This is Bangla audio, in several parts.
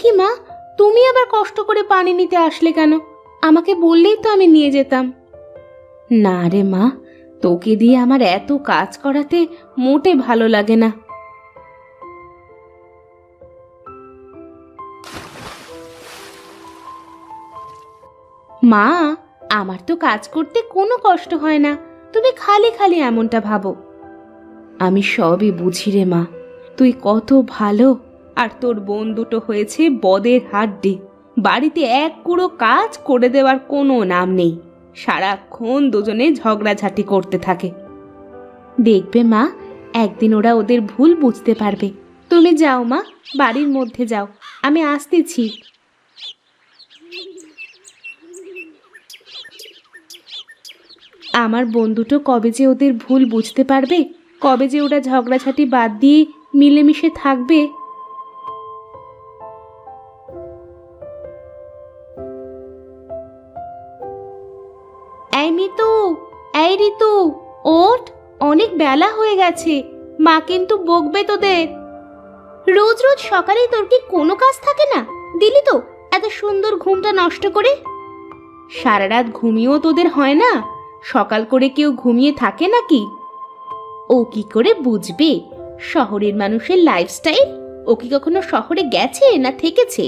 কি মা, তুমি আবার কষ্ট করে পানি নিতে আসলে কেন? আমাকে বললেই তো আমি নিয়ে যেতাম। না রে মা, তোকে দিয়ে আমার এত কাজ করাতে মোটে ভালো লাগে না। মা, আমার তো কাজ করতে কোনো কষ্ট হয় না, তুমি খালি খালি এমনটা ভাবো। আমি সবই বুঝি রে মা, তুই কত ভালো, আর তোর বোন দুটো হয়েছে বদের হাড্ডি। বাড়িতে এক কুড়ো কাজ করে দেওয়ার কোনো নাম নেই, সারাক্ষণ দুজনে ঝগড়াঝাটি করতে থাকে। দেখবে মা, একদিন ওরা ওদের ভুল বুঝতে পারবে। তুমি যাও মা, বাড়ির মধ্যে যাও, আমি আসতেছি। আমার বোন দুটো কবে যে ওদের ভুল বুঝতে পারবে, কবে যে ওরা ঝগড়াঝাটি বাদ দিয়ে মিলেমিশে থাকবে। এই মিতু, এই ঋতু, ওঠ, অনেক বেলা হয়ে গেছে, মা কিন্তু বকবে তোদের। রোজ রোজ সকালে তোর কি কোনো কাজ থাকে না? দিলি তো এত সুন্দর ঘুমটা নষ্ট করে। সারা রাত ঘুমিয়েও তোদের হয় না? সকাল করে কেউ ঘুমিয়ে থাকে নাকি? ও কি করে বুঝবে শহরের মানুষের লাইফস্টাইল? ও কি কখনো শহরে গেছে না থেকেছে?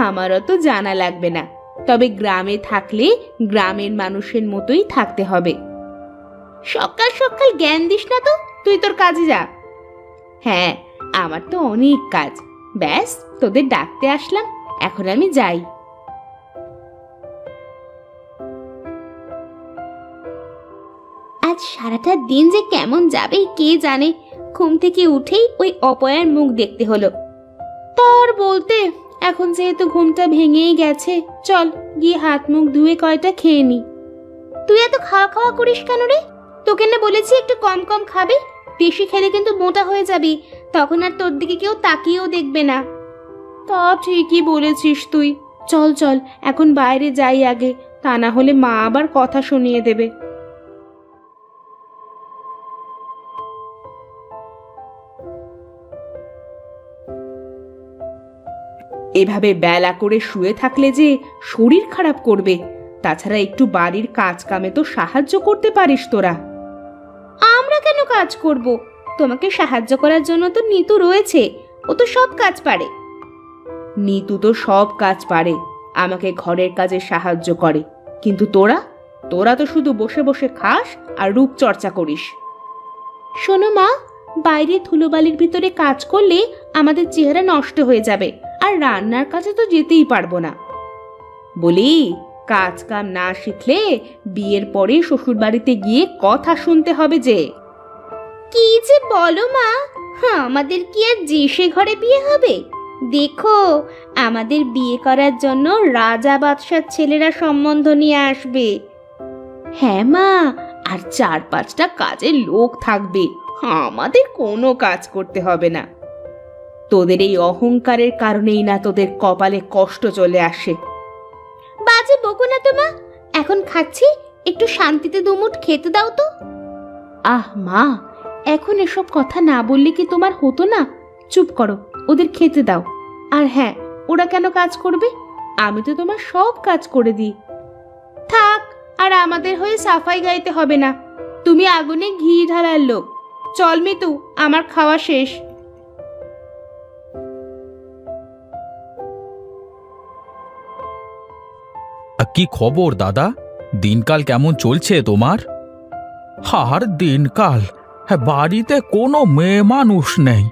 আমারও তো জানা লাগবে না, তবে গ্রামে থাকলে গ্রামের মানুষের মতোই থাকতে হবে। সকাল সকাল জ্ঞান দিস না তো, তুই তোর কাজে যা। হ্যাঁ, আমার তো অনেক কাজ, ব্যাস তোদের ডাকতে আসলাম, এখন আমি যাই। আজ সারাটা দিন যে কেমন যাবে কে জানে। ঘুম থেকে উঠেই ওই অপয়ার মুখ দেখতে হলো। তার বলতে, এখন যেহেতু ঘুমটা ভেঙেই গেছে, চল গিয়ে হাত মুখ ধুয়ে কয়টা খেয়ে নি। তুই এত খাওয়া খাওয়া করিস কেন রে? তোকে না বলেছি একটু কম কম খাবি? বেশি খেলে কিন্তু মোটা হয়ে যাবি, তখন আর তোর দিকে কেউ তাকিয়েও দেখবে না। তা ঠিকই বলেছিস তুই, চল চল এখন বাইরে যাই আগে, তা না হলে মা আবার কথা শুনিয়ে দেবে। এভাবে বেলা করে শুয়ে থাকলে যে শরীর খারাপ করবে। তাছাড়া একটু বাড়ির কাজ কামে তো সাহায্য করতে পারিস তোরা। আমরা কেন কাজ করব? তোমাকে সাহায্য করার জন্য তো নিতু রয়েছে, ও তো সব কাজ পারে। নিতু তো সব কাজ পারে, আমাকে ঘরের কাজে সাহায্য করে, কিন্তু তোরা তোরা তো শুধু বসে বসে খাস আর রূপচর্চা করিস। শোনো মা, বাইরে ধুলোবালির ভিতরে কাজ করলে আমাদের চেহারা নষ্ট হয়ে যাবে, আর রান্নার কাছে তো যেতেই পারবো না। বলি, কাজ কাম না শিখলে বিয়ের পরে শ্বশুর বাড়িতে গিয়ে কথা শুনতে হবে যে। কি যে বলো মা, আমাদের কি আর যে সে ঘরে বিয়ে হবে? দেখো, আমাদের বিয়ে করার জন্য রাজা বাদশার ছেলেরা সম্বন্ধ নিয়ে আসবে। হ্যাঁ মা, আর 4-5টা কাজের লোক থাকবে, আমাদের কোনো কাজ করতে হবে না। তোদের এই অহংকারের কারণেই না তোদের কপালে কষ্ট চলে আসে। বাজে বকো না তো মা, এখন খাচ্ছি, একটু শান্তিতে দুমুঠ খেতে দাও তো। আহ মা, এখন এসব কথা না বললে কি তোমার হতো না? চুপ করো, ওদের খেতে দাও। আর হ্যাঁ, ওরা কেন কাজ করবে? আমি তো তোমার সব কাজ করে দিই। থাক, আর আমাদের হয়ে সাফাই গাইতে হবে না, তুমি আগুনে ঘি ঢালার লোক। চল মিতু, আমার খাওয়া শেষ। কি খবর দাদা? দিনকাল কেমন চলছে তোমার? আর দিনকাল, বাড়িতে কোনো মেয়ে মানুষ নেই,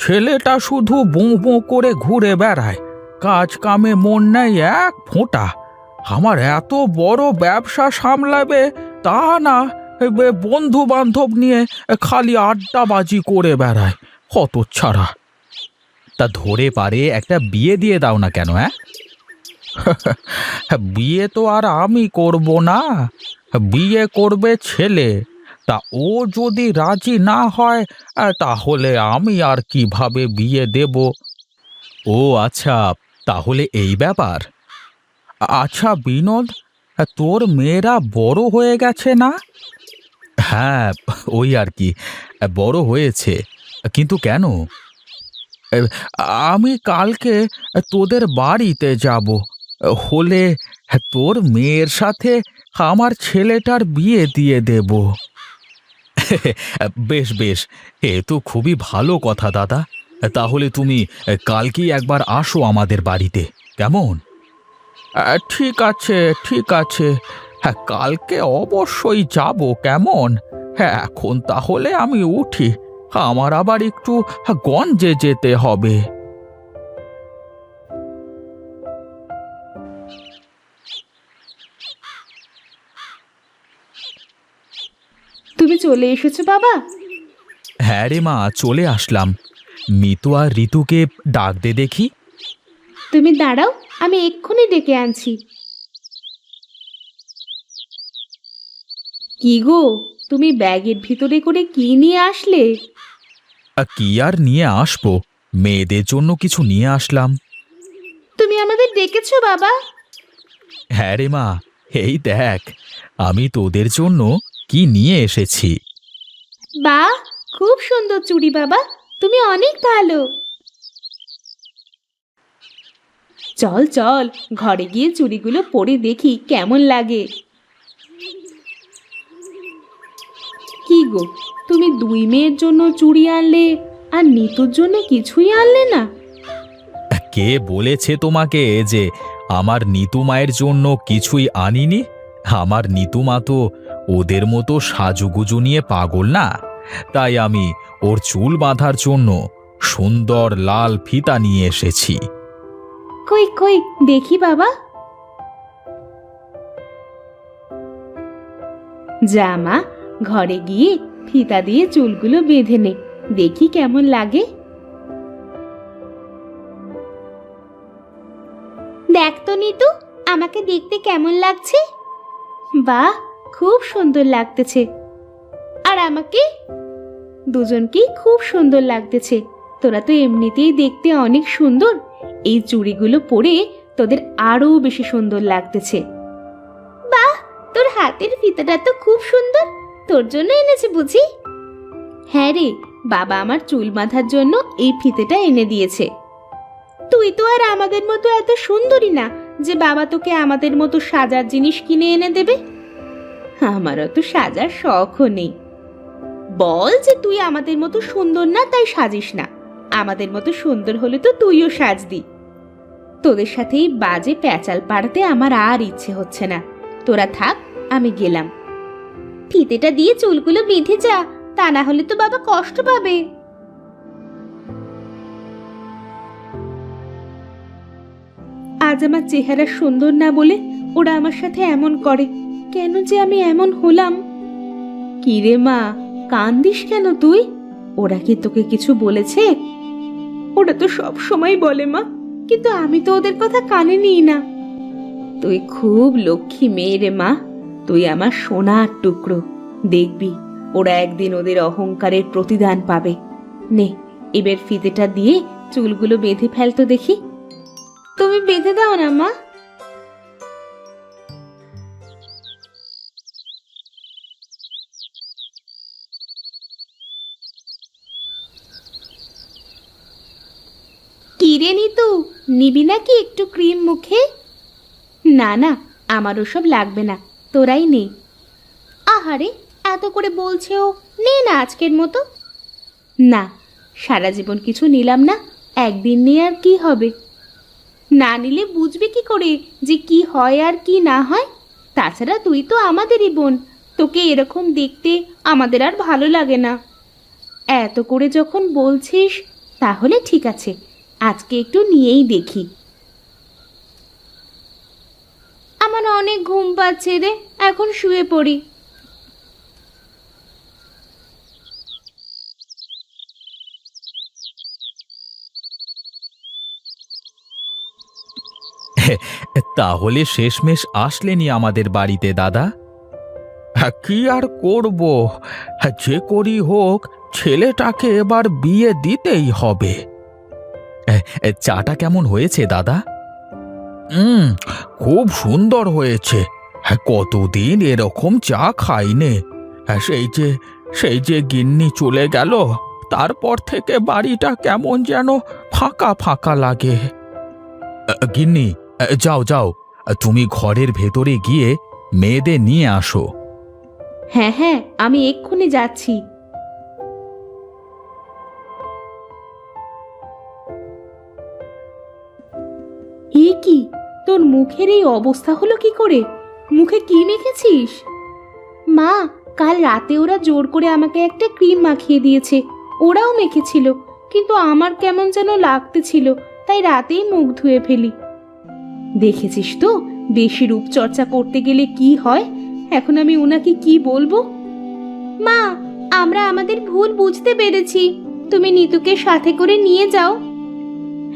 ছেলেটা শুধু বোঁ বোঁ করে ঘুরে বেড়ায়, কাজ কামে মন নেই এক ফোঁটা। আমার এত বড় ব্যবসা সামলাবে তা না, বন্ধু বান্ধব নিয়ে খালি আড্ডাবাজি করে বেড়ায়, হতচ্ছাড়া। তা ধরে পারে একটা বিয়ে দিয়ে দাও না কেন? বিয়ে তো আর আমি করব না, বিয়ে করবে ছেলে। তা ও যদি রাজি না হয়, তাহলে আমি আর কিভাবে বিয়ে দেব? ও আচ্ছা, তাহলে এই ব্যাপার। আচ্ছা বিনোদ, তোর মেয়েরা বড় হয়ে গেছে না? হ্যাঁ, ওই আর কি, বড় হয়েছে। কিন্তু কেন? এ, আমি কালকে তোদের বাড়িতে যাব, হলে তোর মেয়ের সাথে আমার ছেলেটার বিয়ে দিয়ে দেব। বেশ বেশ, এ তো খুবই ভালো কথা দাদা। তাহলে তুমি কালকেই একবার আসো আমাদের বাড়িতে, কেমন? ঠিক আছে, ঠিক আছে। হ্যাঁ, কালকে অবশ্যই যাব, কেমন? হ্যাঁ, এখন তাহলে আমি উঠি, আমার আবার একটু গঞ্জে যেতে হবে। তুমি চলে এসেছো বাবা? হ্যাঁ রে মা, চলে আসলাম। মিতু আর ঋতুকে ডাক দে দেখি। তুমি দাঁড়াও, আমি এক্ষুনি ডেকে আনছি। কি গো, তুমি ব্যাগের ভিতরে করে কি নিয়ে আসলে? কি আর নিয়ে আসবো, মেয়েদের জন্য কিছু নিয়ে আসলাম। তুমি আমাদের ডেকেছো বাবা? হ্যাঁ রে মা, এই দেখ আমি তোদের জন্য কি নিয়ে এসেছি। বাহ, খুব সুন্দর চুড়ি বাবা, তুমি অনেক ভালো। চল চল, ঘরে গিয়ে চুড়িগুলো পরে দেখি কেমন লাগে। কি গো, তুমি দুই মেয়ের জন্য চুড়ি আনলে আর নিতুর জন্য কিছুই আনলে না? কে বলেছে তোমাকে যে আমার নিতু মায়ের জন্য কিছুই আনিনি? আমার নিতু মা তো ওদের মতো সাজুগুজু নিয়ে পাগল না, তাই আমি ওর চুল বাঁধার জন্য সুন্দর লাল ফিতা নিয়ে এসেছি। কই কই দেখি বাবা। যা মা, ঘরে গিয়ে ফিতা দিয়ে চুলগুলো বেঁধে নে, দেখি কেমন লাগে। দেখ তো নিতু, আমাকে দেখতে কেমন লাগছে? বাহ, খুব সুন্দর লাগতেছে। আর আমাকে? দুজনকেই খুব সুন্দর লাগতেছে। তোরা তো এমনিতেই দেখতে অনেক সুন্দর, এই চুড়িগুলো পরে তোদের আরো বেশি সুন্দর লাগতেছে। বাহ, তোর হাতের ফিতাটা তো খুব সুন্দর, তোর জন্য এনেছে বুঝি? হ্যাঁ রে, বাবা আমার চুল বাঁধার জন্য এই ফিতেটা এনে দিয়েছে। তুই তো আর আমাদের মতো এত সুন্দরী না যে বাবা তোকে আমাদের মতো সাজার জিনিস কিনে এনে দেবে। আমারও তো সাজার শখও নেই। বল যে তুই আমাদের মতো সুন্দর না তাই সাজিস না, আমাদের মতো সুন্দর হলে তো তুইও সাজদি। তোদের সাথে এই বাজে প্যাচাল পাড়াতে আমার আর ইচ্ছে হচ্ছে না, তোরা থাক, আমি গেলাম। ফিতেটা দিয়ে চুলগুলো বেঁধে যা, তা না হলে তো বাবা কষ্ট পাবে। আজ আমার চেহারা সুন্দর না বলে ওরা আমার সাথে এমন করে, কেন যে আমি এমন হলাম? কি রে মা, কান্দিস কেন তুই? ওরা কি তোকে কিছু বলেছে? ওরা তো সব সময় বলে মা, কিন্তু আমি তো ওদের কথা কানে নিই না। তুই খুব লক্ষ্মী মেয়ে রে মা, তুই আমার সোনার টুকরো। দেখবি ওরা একদিন ওদের অহংকারের প্রতিদান পাবে। নে, এবার ফিতেটা দিয়ে চুলগুলো বেঁধে ফেলতো দেখি। তুমি বেঁধে দাও না মা। কিরে নিতু, নিবি নাকি একটু ক্রিম মুখে? না না, আমার ওসব লাগবে না, তোরাই নে। আহারে, এত করে বলছেও, নে না আজকের মতো। না, সারা জীবন কিছু নিলাম না, একদিন নিয়ে আর কি হবে? না নিলে বুঝবি কি করে যে কি হয় আর কি না হয়? তাছাড়া তুই তো আমাদেরই বোন, তোকে এরকম দেখতে আমাদের আর ভালো লাগে না। এত করে যখন বলছিস তাহলে ঠিক আছে, আজকে একটু নিয়েই দেখি। আমার অনেক ঘুম পাচ্ছে রে, এখন শুয়ে পড়ি। তাহলে শেষমেশ আসলেনি আমাদের বাড়িতে দাদা? কি আর করব, যে করি হোক ছেলেটাকে এবার বিয়ে দিতেই হবে। চাটা কেমন হয়েছে দাদা? খুব সুন্দর হয়েছে। কতদিন এরকম চা খাইনে। সেই যে গিন্নি চলে গেল, তারপর থেকে বাড়িটা কেমন যেন ফাঁকা ফাঁকা লাগে। গিন্নি, যাও যাও, তুমি ঘরের ভেতরে গিয়ে মেয়েদের নিয়ে আসো। হ্যাঁ হ্যাঁ, আমি এক্ষুনি যাচ্ছি। এ কি, তোর মুখের এই অবস্থা হলো কি করে? মুখে কি মেখেছিস? মা, কাল রাতে ওরা জোর করে আমাকে একটা ক্রিম মাখিয়ে দিয়েছে। ওরাও মেখেছিল, কিন্তু আমার কেমন যেন লাগতেছিল, তাই রাতেই মুখ ধুয়ে ফেলি। দেখেছিস তো বেশি রূপচর্চা করতে গেলে কি হয়। এখন আমি ওনাকে কি বলবো? মা, আমরা আমাদের ভুল বুঝতে পেরেছি, তুমি নিতুকে সাথে করে নিয়ে যাও।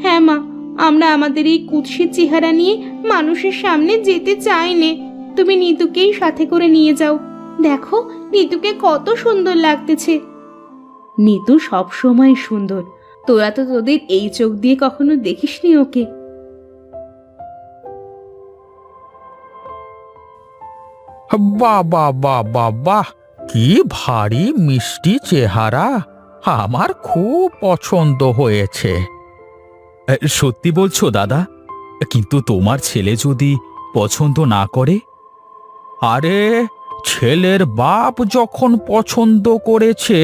হ্যাঁ মা, আমরা আমাদের এই কুৎসিত চেহারা নিয়ে মানুষের সামনে যেতে চাই নে। তুমি নিতুকেই সাথে করে নিয়ে যাও। দেখো নিতুকে কত সুন্দর লাগতেছে। নিতু সব সময় সুন্দর, তোরা তো তোদের এই চোখ দিয়ে কখনো দেখিসনি ওকে। বাহ বাহ বাহ বাহ বাহ, কি ভারী মিষ্টি চেহারা, আমার খুব পছন্দ হয়েছে। সত্যি বলছো দাদা? কিন্তু তোমার ছেলে যদি পছন্দ না করে? আরে, ছেলের বাপ যখন পছন্দ করেছে,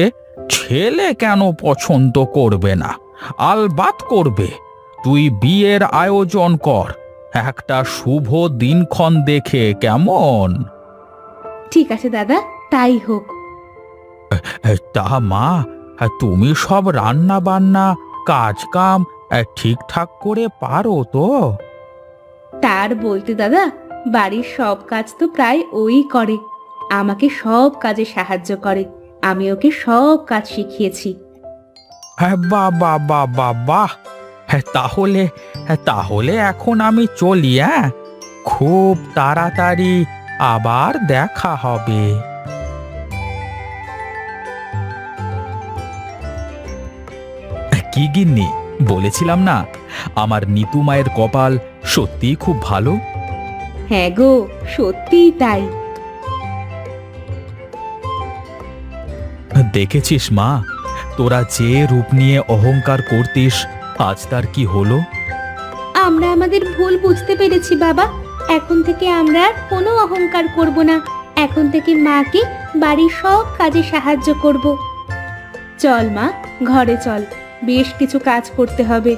ছেলে কেন পছন্দ করবে না? আলবাত করবে। তুই বিয়ের আয়োজন কর, একটা শুভ দিনক্ষণ দেখে, কেমন? ঠিক আছে দাদা, তাই হোক। তা মা, তুমি সব রান্না বান্না কাজ কাম ঠিকঠাক করে পারো তো? তার বলতে দাদা, বাড়ির সব কাজ তো প্রায় ওই করে। আমাকে সব কাজে সাহায্য করে, আমি ওকে সব কাজ শিখিয়েছি। হ্যাঁ, বাহ বাহ বাহ বাহ বাহ। তাহলে তাহলে এখন আমি চলি। হ্যাঁ, খুব তাড়াতাড়ি আবার দেখা হবে। কি গিন্নি, বলেছিলাম না আমার নিতু মায়ের কপাল সত্যিই খুব ভালো? হ্যাঁ গো, সত্যিই তাই। দেখেছিস মা, তোরা যে রূপ নিয়ে অহংকার করতিস, আজ তার কি হলো? আমরা আমাদের ভুল বুঝতে পেরেছি বাবা। এখন থেকে আমরা আর কোনো অহংকার করব না। এখন থেকে মাকে বাড়ির সব কাজে সাহায্য করব। চল মা, ঘরে চল, বেশ কিছু কাজ করতে হবে।